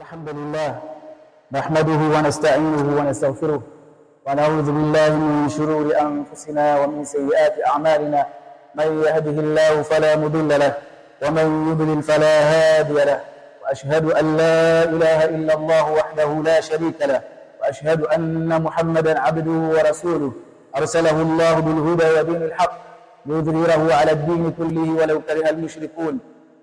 الحمد لله نحمده ونستعينه ونستغفره ونعوذ بالله من شرور أنفسنا ومن سيئات أعمالنا. من يهده الله فلا مضل له ومن يضلل فلا هادي له، وأشهد أن لا إله إلا الله وحده لا شريك له، وأشهد أن محمدا عبده ورسوله أرسله الله بالهدى ودين الحق ليظهره على الدين كله ولو كره المشركون.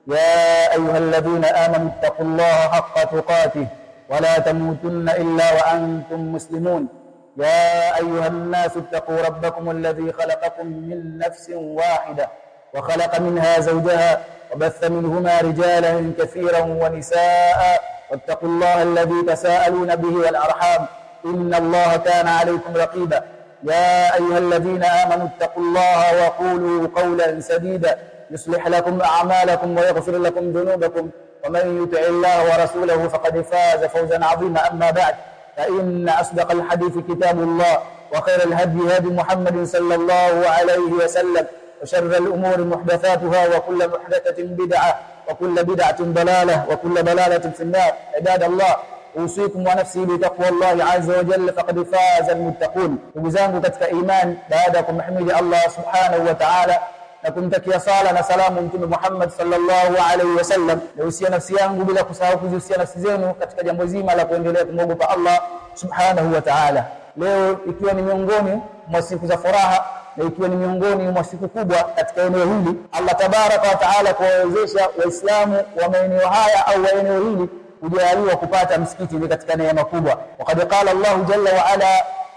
يا أيها الذين آمنوا اتقوا الله حق تقاته ولا تموتن إلا وأنتم مسلمون. يا أيها الناس اتقوا ربكم الذي خلقكم من نفس واحدة وخلق منها زوجها وبث منهما رجالا كثيرا ونساء، واتقوا الله الذي تساءلون به والأرحام إن الله كان عليكم رقيبا. يا أيها الذين آمنوا اتقوا الله وقولوا قولا سديدا يصلح لكم أعمالكم ويغفر لكم ذنوبكم، ومن يطع الله ورسوله فقد فاز فوزا عظيما. أما بعد، فإن أصدق الحديث كتاب الله، وخير الهدي هدي محمد صلى الله عليه وسلم، وشر الأمور محدثاتها، وكل محدثة بدعة، وكل بدعة ضلالة، وكل ضلالة في النار. عباد الله، أوصيكم ونفسي بتقوى الله عز وجل فقد فاز المتقون. Ndugu zangu katika iman, baada ya kumhimidi Allah subhanahu wa ta'ala na kumtakia sala na salamu Mtume Muhammad sallallahu alaihi wasallam, nausia nafsi yangu bila kusahau kuzihusia nafsi zenu katika jambo zima la kuendelea kumwogopa Allah subhanahu wa ta'ala. Leo ikiwa ni miongoni mwa siku za furaha na ikiwa ni miongoni mwa siku kubwa katika eneo hili, Allah tabaraka wa ta'ala kuwawezesha Waislamu wa maeneo haya au wa eneo hili kujaliwa kupata msikiti ni katika neema kubwa. Waqad qala Allah jalla wa ala,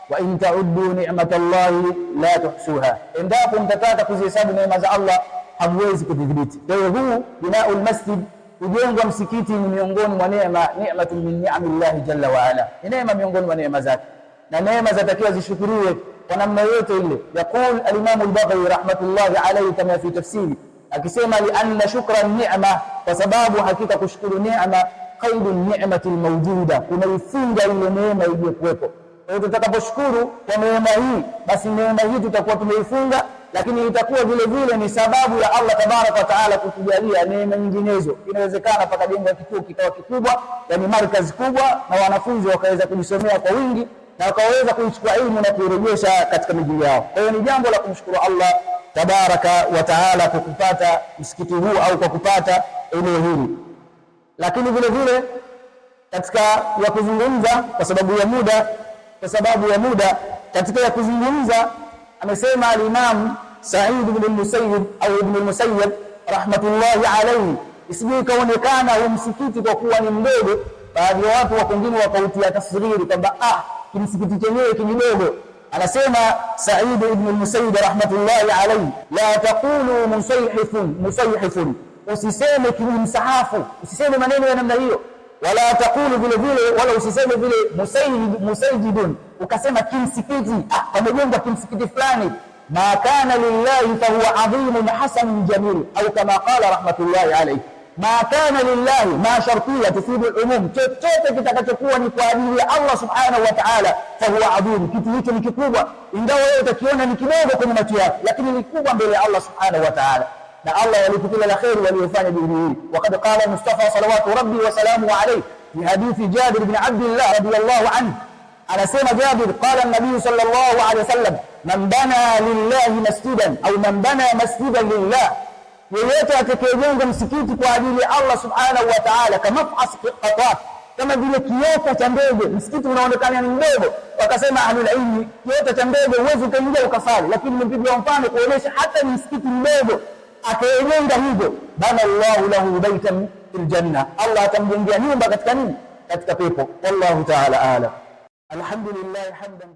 wa in ta'uddu ni'matallahi la tuhsuha, endapo mtataka kuzihesabu neema za Allah hamwezi kudhibiti. Kwa hiyo huu binaul masjid, kujengwa msikiti, ni miongoni mwa neema, ni'matun min ni'amillahi jalla wa ala, ni neema miongoni mwa neema zake, na neema zatakiwa zishukuriwe kwa namna yote ile. Yaqul al-Imam al-Baghawi rahmatullahi alayhi kama fi tafsiri, akisema li anna shukra an-ni'ma, kwa sababu hakika kushukuru neema qaidu ni'mati al-mawjuda, kunaifunga ile neema iliyokuwepo. Kwa hiyo tutakaposhukuru kwa neema hii, basi neema hii tutakuwa tumeifunga, lakini itakuwa vile vile ni sababu ya Allah tabaraka wa taala kutujalia neema nyinginezo. Inawezekana pakajengwa kituo kikawa kikubwa, yani markazi kubwa, na wanafunzi wakaweza kujisomea kwa wingi na wakaweza kuichukua elimu na kuirejesha katika miji yao. Kwa hiyo ni jambo la kumshukuru Allah tabaraka wa taala kwa kupata msikiti huu au kwa kupata eneo hili. Lakini vile vile katika ya kuzungumza kwa sababu ya muda katika ya kuzungumza, amesema al-Imam Sa'id ibn al-Musayyib au ibn al-Musayyib rahmatullahi alayhi, isije kaonekana huu msikiti kwa kuwa ni mdogo, baadhi ya watu wengine wakautia tasghiri kwamba kimsikiti chenyewe kidogo. Anasema Sa'id ibn al-Musayyib rahmatullahi alayhi, la taqulu musayhifun, usiseme kimsahafu, usiseme maneno ya namna hiyo, wala taqulu vile vile, wala usiseme vile musayyidun, ukasema kimsikiti, pamejengwa kimsikiti fulani. Ma kana lillahi fa huwa adhimun hasanun jamil, au kama qala rahmatullahi alayhi. Ma kana lillahi, ma shartiyya tufidu al-umum, chochote kitakachokuwa ni kwa ajili ya Allah subhanahu wa ta'ala, fa huwa adhim, kitu hicho ni kikubwa, ingawa wewe utakiona ni kidogo kwenye macho yako, lakini ni kubwa mbele ya Allah subhanahu wa ta'ala. Na Allah walikuwa la khair waliyofanya juhudi hii. Waqad qala Mustafa salawatu rabbi wa salamu alayhi fi hadithi Jabir ibn Abdullah radiyallahu anhu, anasema Jabir, qala an-nabiy sallallahu alayhi wasallam, man bana lillahi masjidan au man bana masjidan lillah, yeyote atakayejenga msikiti kwa ajili ya Allah subhanahu wa ta'ala, kama qataf, kama vile kiota cha ndege. Msikiti unaonekana ni mdogo, wakasema ahlul ilmi, kiota cha ndege huwezi kuingia ukasali, lakini nimepiga mfano kuonesha hata ni msikiti mdogo akajenga hivyo, bana Allahu lahu baitan fil janna, Allah atamjengea nyumba katika nini? Katika pepo. Wallahu ta'ala a'lam. Alhamdulillah hamdan